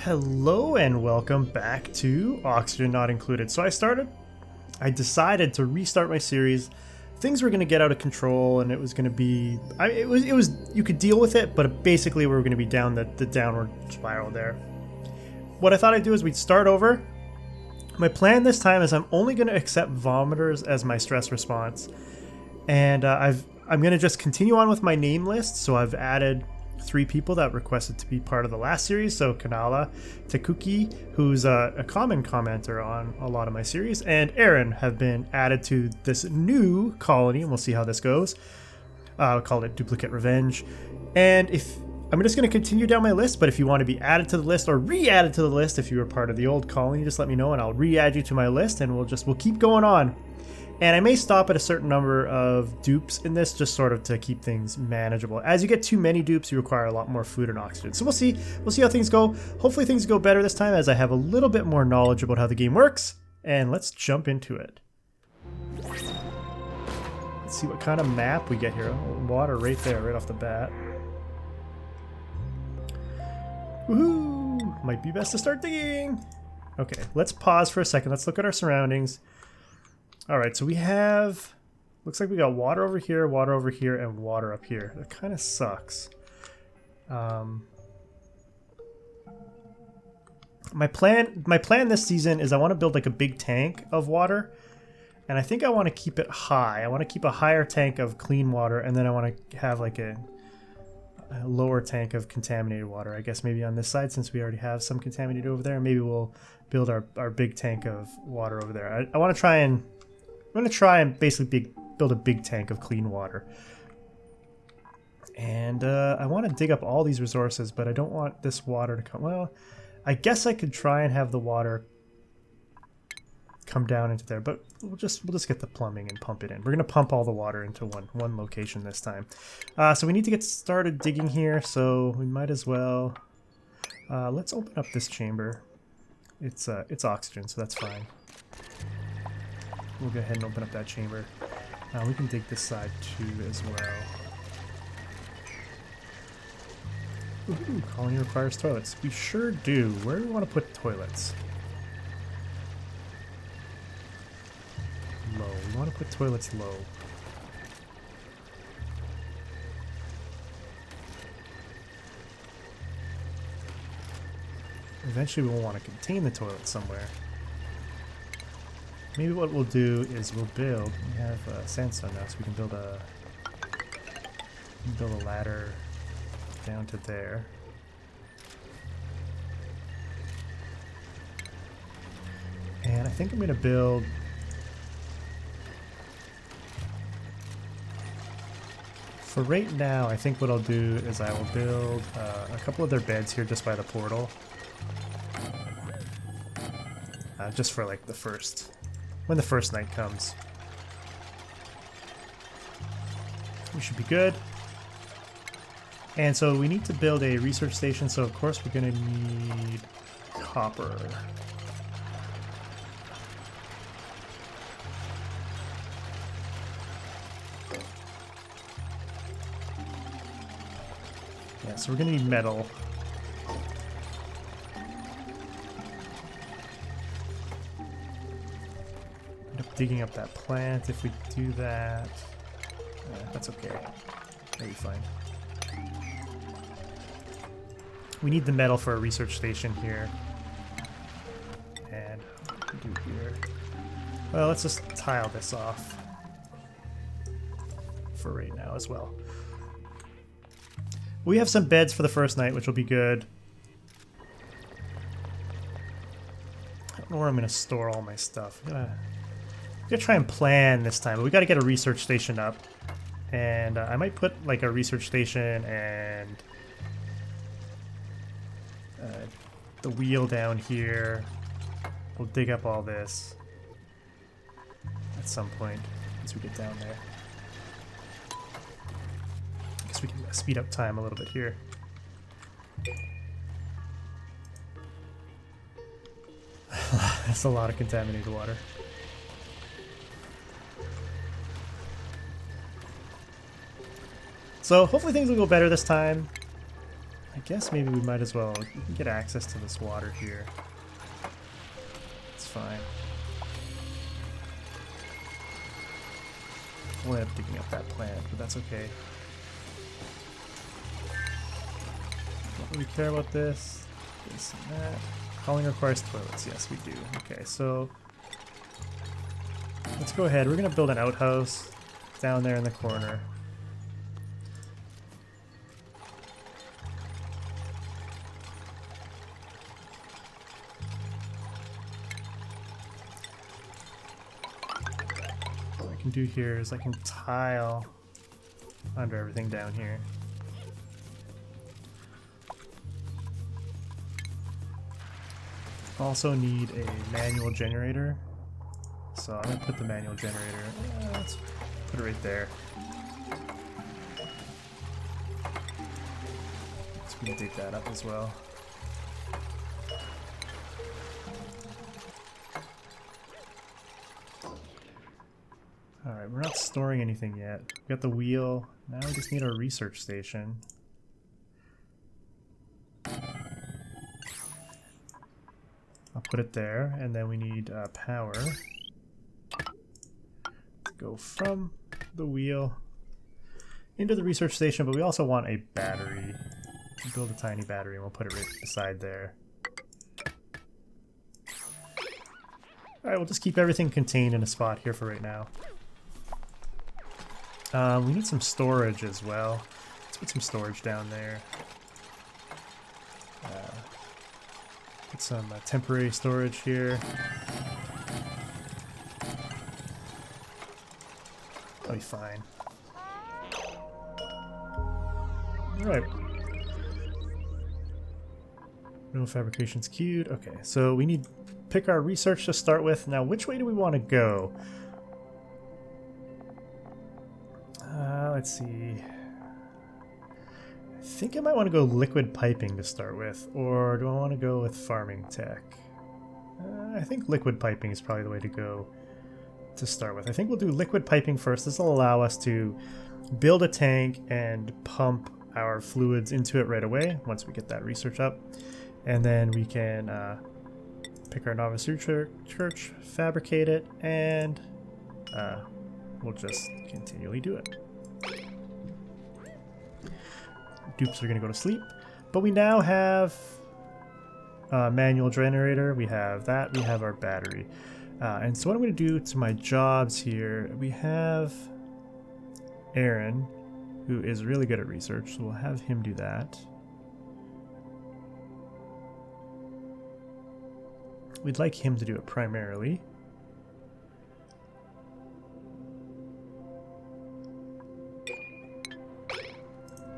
Hello and welcome back to Oxygen Not Included. So I decided to restart my series. Things were going to get out of control and it was going to be, you could deal with it, but basically we were going to be down the downward spiral there. What I thought I'd do is we'd start over. My plan this time is I'm only going to accept vomiters as my stress response. And I'm going to just continue on with my name list. So I've added 3 people that requested to be part of the last series. So Kanala, Tekuki, who's a common commenter on a lot of my series, and Aaron have been added to this new colony, and we'll see how this goes. I'll call it Duplicate Revenge. And I'm just going to continue down my list, but if you want to be added to the list or re-added to the list, if you were part of the old colony, just let me know and I'll re-add you to my list, and we'll keep going on. And I may stop at a certain number of dupes in this, just sort of to keep things manageable. As you get too many dupes, you require a lot more food and oxygen. So we'll see how things go. Hopefully things go better this time as I have a little bit more knowledge about how the game works. And let's jump into it. Let's see what kind of map we get here. Oh, water right there, right off the bat. Woohoo! Might be best to start digging. Okay, let's pause for a second. Let's look at our surroundings. Alright, so we have, looks like we got water over here, and water up here. That kind of sucks. My plan this season is I want to build like a big tank of water, and I think I want to keep it high. I want to keep a higher tank of clean water, and then I want to have like a lower tank of contaminated water. I guess maybe on this side, since we already have some contaminated over there, maybe we'll build our big tank of water over there. I want to try and I'm going to try and basically build a big tank of clean water. And I want to dig up all these resources, but I don't want this water to come... Well, I guess I could try and have the water come down into there, but we'll just get the plumbing and pump it in. We're going to pump all the water into one location this time. So we need to get started digging here, so we might as well... let's open up this chamber. It's oxygen, so that's fine. We'll go ahead and open up that chamber. We can dig this side too as well. Ooh, colony requires toilets. We sure do. Where do we want to put toilets? Low. We want to put toilets low. Eventually we'll want to contain the toilet somewhere. Maybe what we'll do is we have sandstone now, so we can build a ladder down to there. And I think I'm going to build... For right now, I think what I'll do is I will build a couple of their beds here just by the portal. Just for like when the first night comes. We should be good. And so we need to build a research station, so of course we're going to need copper. Yeah, so we're going to need metal. Digging up that plant if we do that. That's okay. That'll be fine. We need the metal for a research station here. And what can we do here? Well, let's just tile this off for right now as well. We have some beds for the first night, which will be good. I don't know where I'm going to store all my stuff. I'm gonna try and plan this time, but we got to get a research station up, and I might put like a research station and the wheel down here. We'll dig up all this at some point as we get down there. I guess we can speed up time a little bit here. That's a lot of contaminated water. So hopefully things will go better this time. I guess maybe we might as well get access to this water here. It's fine. We'll end up digging up that plant, but that's okay. Don't really care about this. This and that. Calling requires toilets. Yes, we do. Okay, so let's go ahead. We're going to build an outhouse down there in the corner. What I can do here is I can tile under everything down here. Also need a manual generator, so I'm going to put the manual generator, let's put it right there. So we can dig that up as well. Alright, we're not storing anything yet. We got the wheel, now we just need our research station. I'll put it there, and then we need power to go from the wheel into the research station, but we also want a battery. We'll build a tiny battery and we'll put it right beside there. Alright, we'll just keep everything contained in a spot here for right now. We need some storage as well. Let's put some storage down there. Put some temporary storage here. That'll be fine. Alright. No fabrications queued. Okay, so we need to pick our research to start with. Now, which way do we want to go? Let's see. I think I might want to go liquid piping to start with, or do I want to go with farming tech? I think liquid piping is probably the way to go to start with. I think we'll do liquid piping first. This will allow us to build a tank and pump our fluids into it right away once we get that research up. And then we can pick our novice research, fabricate it, and we'll just continually do it. Dupes are going to go to sleep, but we now have a manual generator, we have that, we have our battery. And so what I'm going to do to my jobs here, we have Aaron, who is really good at research, so we'll have him do that. We'd like him to do it primarily.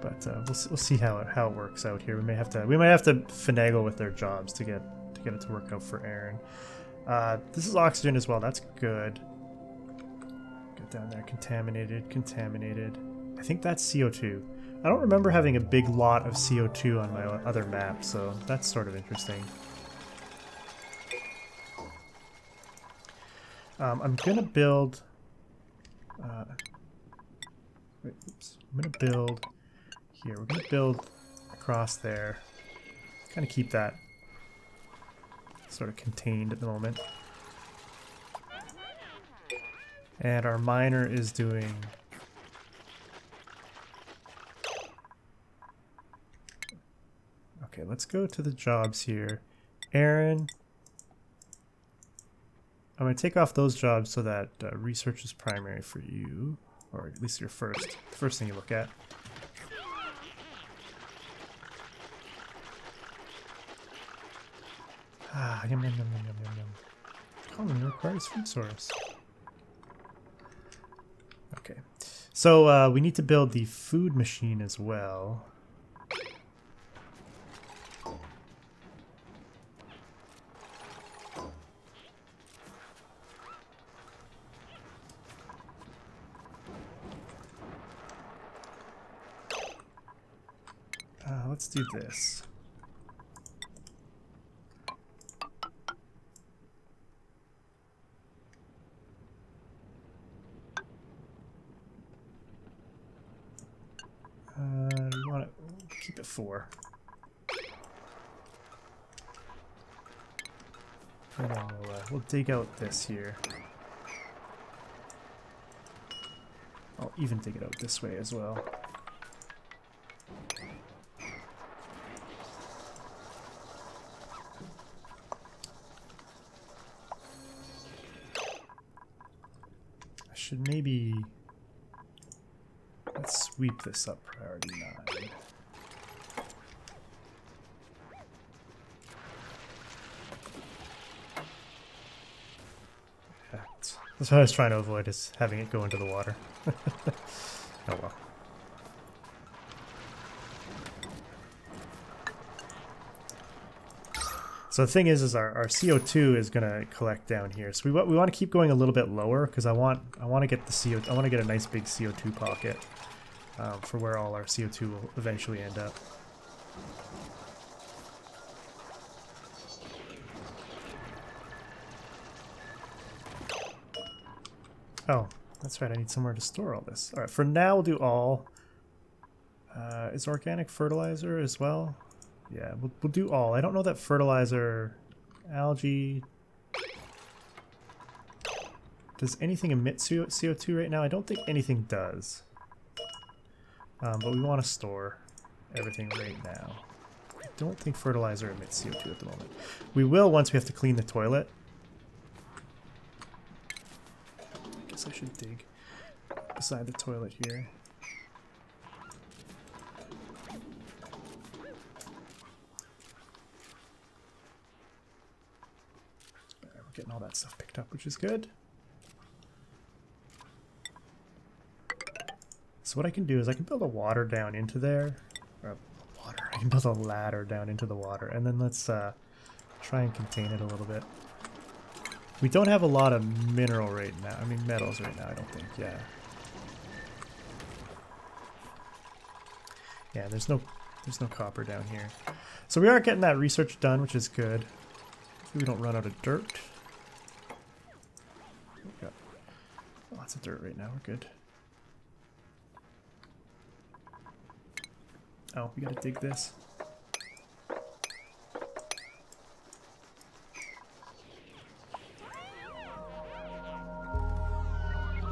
But we'll see how it works out here. We might have to finagle with their jobs to get it to work out for Aaron. This is oxygen as well. That's good. Get down there. Contaminated. I think that's CO2. I don't remember having a big lot of CO2 on my other map, so that's sort of interesting. I'm gonna build. Oops. I'm gonna build. Here, we're going to build across there. Kind of keep that sort of contained at the moment. And our miner is doing... Okay, let's go to the jobs here. Aaron, I'm going to take off those jobs so that research is primary for you. Or at least your first thing you look at. Ah, yum yum yum yum yum yum yum. Colony requires food source. Okay, so we need to build the food machine as well. Let's do this. We want to keep it 4. And then we'll dig out this here. I'll even dig it out this way as well. I should maybe... Let's sweep this up priority 9. That's what I was trying to avoid, is having it go into the water. Oh well. So the thing is our CO2 is gonna collect down here. So we want to keep going a little bit lower because I want to get the CO. I want to get a nice big CO2 pocket for where all our CO2 will eventually end up. Oh, that's right, I need somewhere to store all this. Alright, for now we'll do all. Is organic fertilizer as well? Yeah, we'll do all. I don't know that fertilizer, algae... Does anything emit CO2 right now? I don't think anything does. But we want to store everything right now. I don't think fertilizer emits CO2 at the moment. We will once we have to clean the toilet. I should dig beside the toilet here. We're getting all that stuff picked up, which is good. So what I can do is I can build a water down into there. Or I can build a ladder down into the water, and then let's try and contain it a little bit. We don't have a lot of mineral right now. I mean, metals right now, I don't think. Yeah. Yeah, there's no copper down here. So we are getting that research done, which is good. Hopefully we don't run out of dirt. We've got lots of dirt right now. We're good. Oh, we gotta dig this.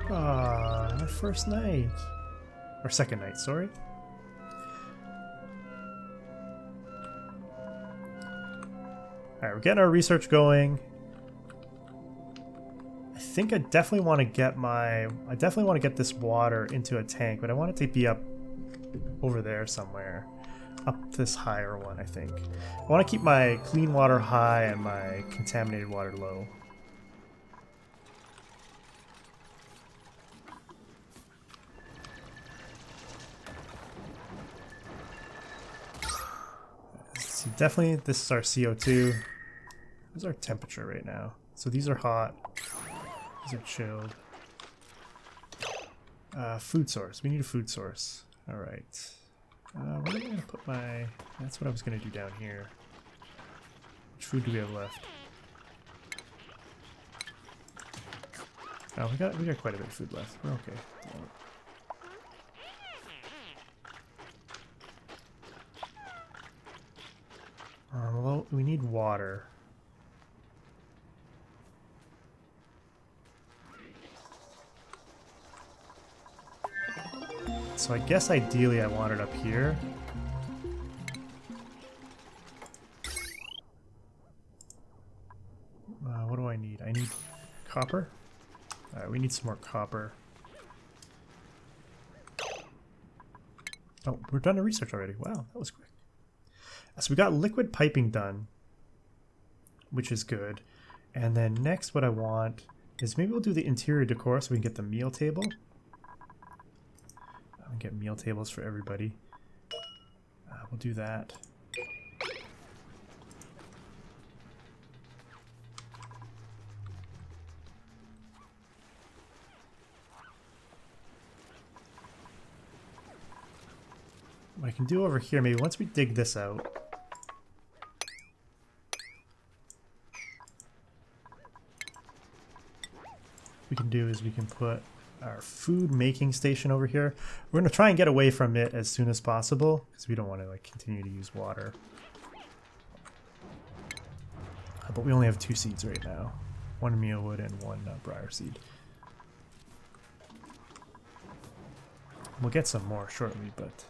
Ah, our first night. Or second night, sorry. Alright, we're getting our research going. I think I definitely want to get this water into a tank, but I want it to be up over there somewhere. Up this higher one, I think. I want to keep my clean water high and my contaminated water low. So definitely, this is our CO2. What's our temperature right now? So these are hot. These are chilled. Food source. We need a food source. All right. Where am I going to put my... That's what I was going to do down here. Which food do we have left? Oh, we got quite a bit of food left. We're okay. Well, we need water. So I guess ideally I want it up here. What do I need? I need copper. Alright, we need some more copper. Oh, we're done the research already. Wow, that was quick. So we got liquid piping done, which is good. And then next what I want is maybe we'll do the interior decor so we can get the meal table. I'll get meal tables for everybody. We'll do that. What I can do over here, maybe once we dig this out, we can do is we can put our food making station over here. We're going to try and get away from it as soon as possible because we don't want to like continue to use water. but we only have 2 seeds right now. 1 mealwood and 1 briar seed. We'll get some more shortly, but...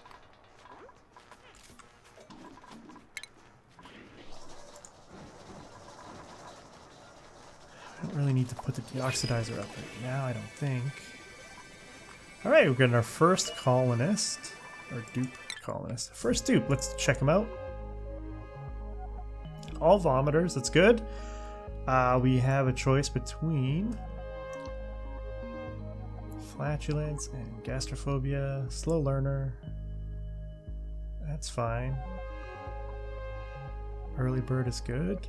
I don't really need to put the deoxidizer up right now, I don't think. Alright, we're getting our first colonist. Or dupe colonist. First dupe, let's check him out. All vomiters, that's good. We have a choice between flatulence and gastrophobia. Slow learner. That's fine. Early bird is good.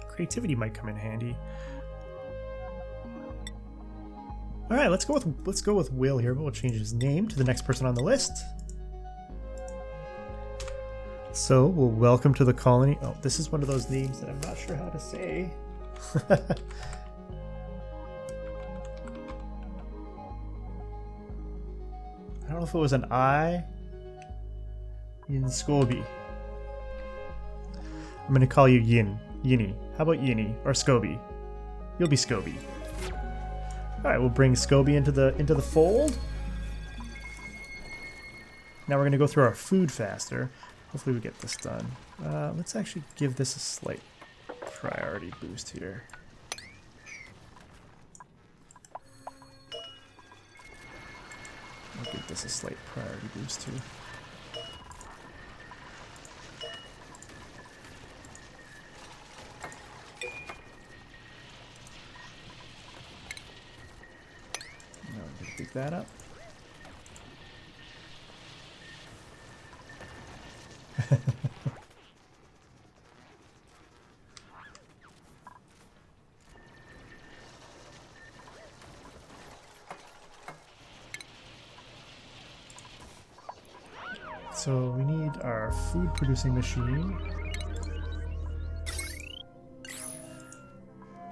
Creativity might come in handy. All right, let's go with Will here. We'll change his name to the next person on the list. So we'll welcome to the colony. Oh, this is one of those names that I'm not sure how to say. I don't know if it was an I in Scoby. I'm gonna call you Yinny. How about Yinny or Scoby? You'll be Scoby. All right, we'll bring Scoby into the fold. Now we're gonna go through our food faster. Hopefully we get this done. Let's actually give this a slight priority boost here. I'll give this a slight priority boost too. Now I'm gonna pick that up. So we need our food producing machine.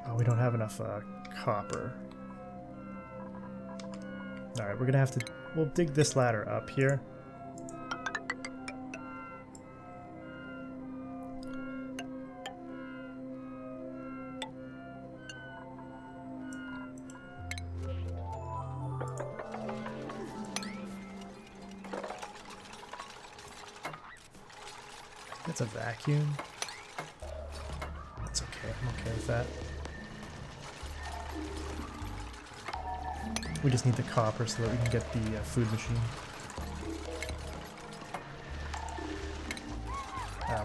Oh, we don't have enough copper. All right, we're gonna have to, we'll dig this ladder up here. That's a vacuum. That's okay, I'm okay with that. We just need the copper so that we can get the food machine.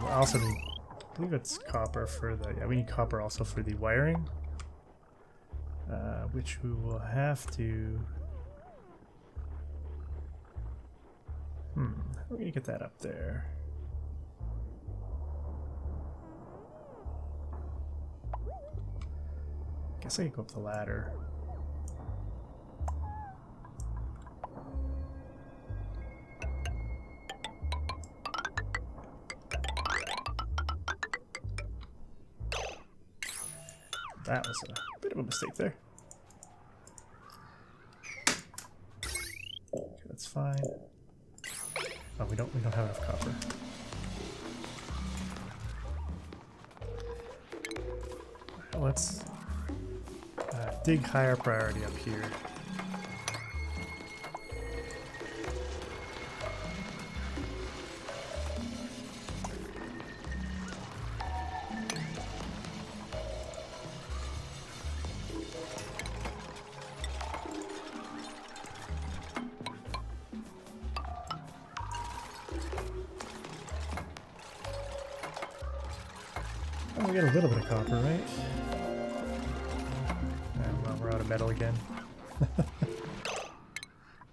We also need, I believe it's copper for the, yeah, we need copper also for the wiring. Which we will have to, how are we gonna get that up there? Guess I could go up the ladder. That was a bit of a mistake there. Okay, that's fine. Oh, we don't have enough copper. Let's dig higher priority up here. Oh, we got a little bit of copper, right? Well, we're out of metal again.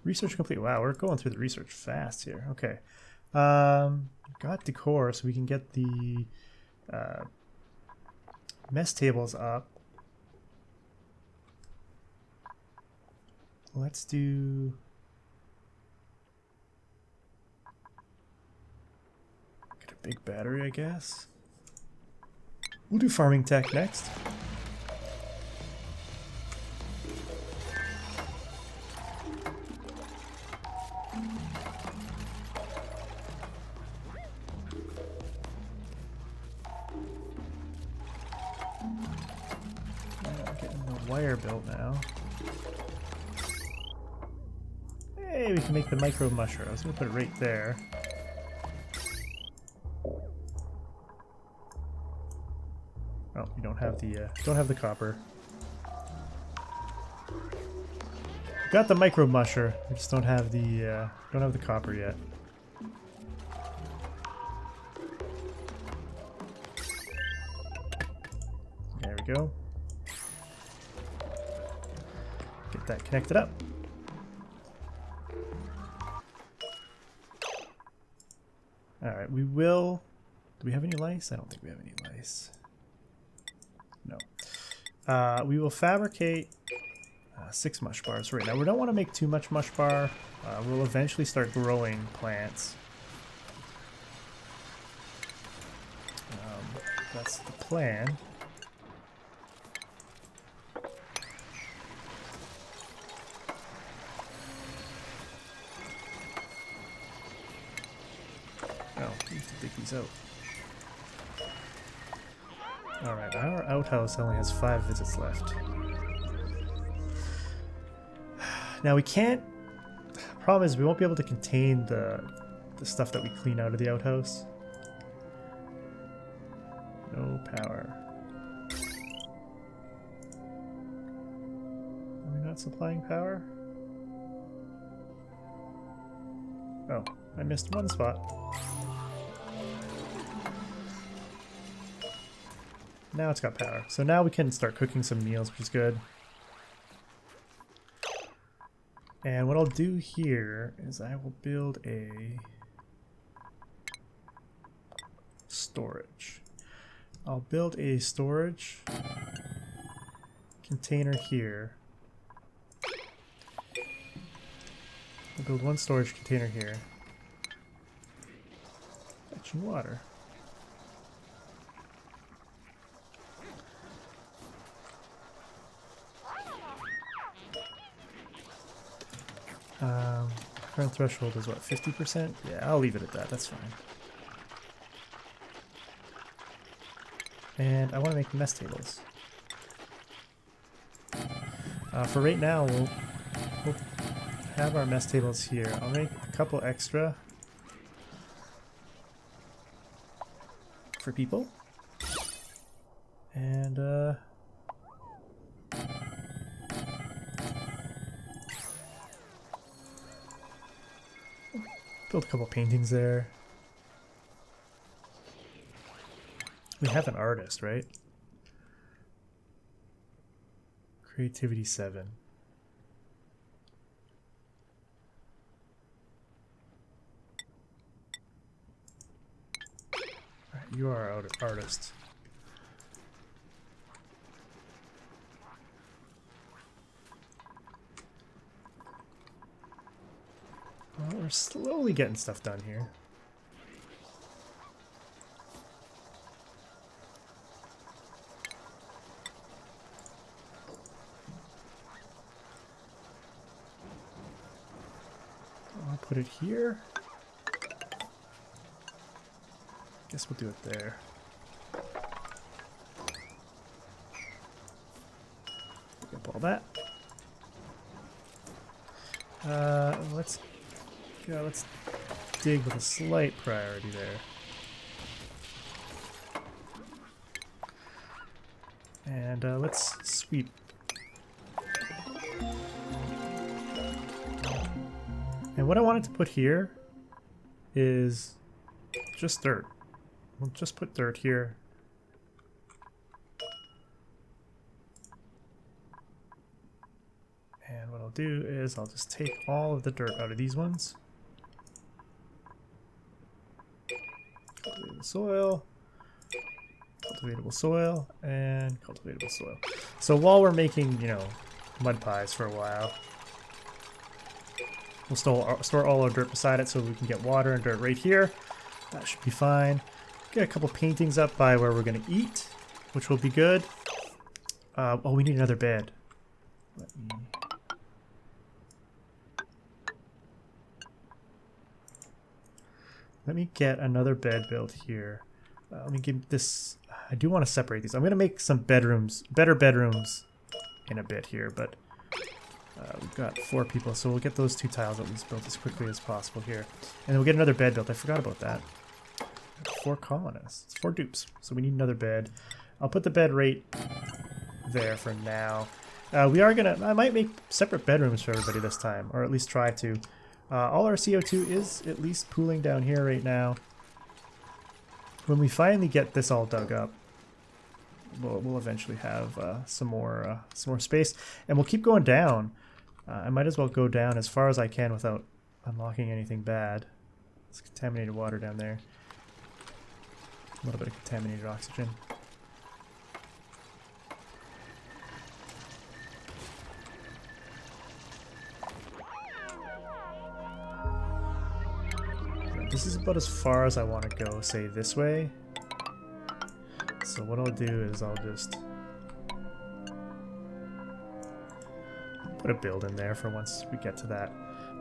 Research complete. Wow, we're going through the research fast here. Okay. Got decor, so we can get the mess tables up. Let's do... Get a big battery, I guess. We'll do farming tech next. wire built now. Hey, we can make the micro musher. I was gonna put it right there. Oh, you don't have the copper. Got the micro musher. We just don't have the copper yet. There we go. Get that connected up. Alright, we will... Do we have any lice? I don't think we have any lice. No. We will fabricate 6 mush bars right now. We don't want to make too much mush bar. We'll eventually start growing plants. That's the plan. Oh, we have to dig these out. Alright, our outhouse only has 5 visits left. Now we can't... Problem is we won't be able to contain the stuff that we clean out of the outhouse. No power. Are we not supplying power? Oh, I missed one spot. Now it's got power. So now we can start cooking some meals, which is good. And what I'll do here is I will build a storage. I'll build a storage container here. I'll build one storage container here. Fetching water. Current threshold is what, 50%? Yeah, I'll leave it at that, that's fine. And I want to make mess tables. For right now, we'll have our mess tables here. I'll make a couple extra for people. And build a couple paintings there. We have an artist, right? Creativity 7. Alright, you are our artist. Well, we're slowly getting stuff done here. I'll put it here. Guess we'll do it there. Pick up all that. Let's dig with a slight priority there. And let's sweep. And what I wanted to put here is just dirt. We'll just put dirt here. And what I'll do is I'll just take all of the dirt out of these ones. Cultivatable soil, cultivatable soil, and cultivatable soil. So while we're making, mud pies for a while, we'll store all our dirt beside it so we can get water and dirt right here. That should be fine. Get a couple paintings up by where we're going to eat, which will be good. Oh, we need another bed. Let me get another bed built here. Let me give this... I do want to separate these. I'm going to make some bedrooms, better bedrooms in a bit here, but we've got 4 people, so we'll get those 2 tiles at least built as quickly as possible here. And then we'll get another bed built. I forgot about that. 4 colonists. 4 dupes. So we need another bed. I'll put the bed right there for now. We are gonna... I might make separate bedrooms for everybody this time, or at least try to. All our CO2 is at least pooling down here right now. When we finally get this all dug up, we'll eventually have some more space, and we'll keep going down. I might as well go down as far as I can without unlocking anything bad. It's contaminated water down there. A little bit of contaminated oxygen. This is about as far as I want to go, say this way. So what I'll do is I'll just put a build in there for once we get to that.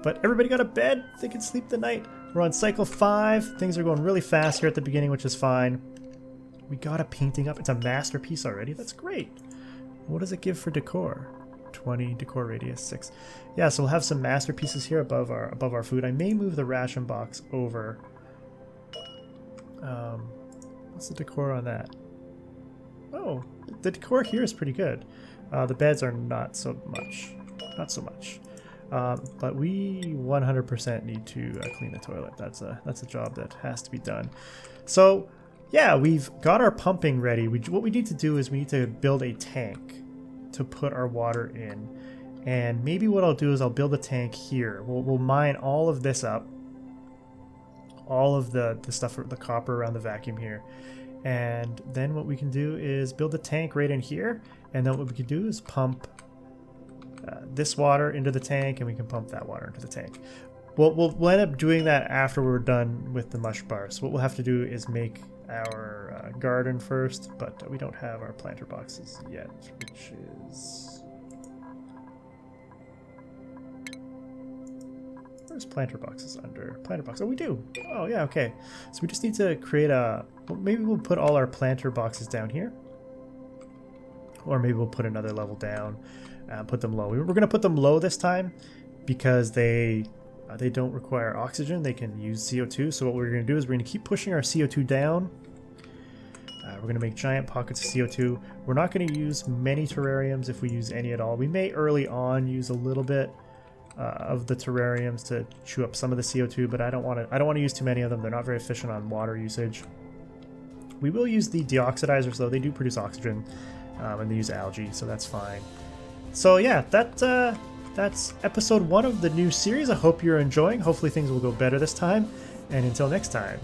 But everybody got a bed? They can sleep the night. We're on cycle 5. Things are going really fast here at the beginning, which is fine. We got a painting up. It's a masterpiece already. That's great. What does it give for decor? 20 decor radius 6. Yeah, so we'll have some masterpieces here above our food. I may move the ration box over. What's the decor on that? Oh, the decor here is pretty good. The beds are not so much. But we 100% need to clean the toilet. That's a job that has to be done. So yeah, we've got our pumping ready. What we need to do is we need to build a tank to put our water in, and maybe what I'll do is I'll build a tank here. We'll mine all of this up, all of the stuff, the copper around the vacuum here, and then what we can do is build a tank right in here, and then what we can do is pump this water into the tank, and we can pump that water into the tank. We'll end up doing that after we're done with the mush bar. So what we'll have to do is make our garden first, but we don't have our planter boxes yet, which is... Where's planter boxes under? Planter box. Oh, we do. Oh, yeah, okay. So we just need to create a... Well, maybe we'll put all our planter boxes down here. Or maybe we'll put another level down and put them low. We're going to put them low this time because they don't require oxygen. They can use CO2. So what we're going to do is we're going to keep pushing our CO2 down. We're going to make giant pockets of CO2. We're not going to use many terrariums if we use any at all. We may early on use a little bit of the terrariums to chew up some of the CO2, but I don't want to use too many of them. They're not very efficient on water usage. We will use the deoxidizers though. They do produce oxygen, and they use algae, so that's fine. So yeah, that's episode 1 of the new series. I hope you're enjoying. Hopefully things will go better this time. And until next time,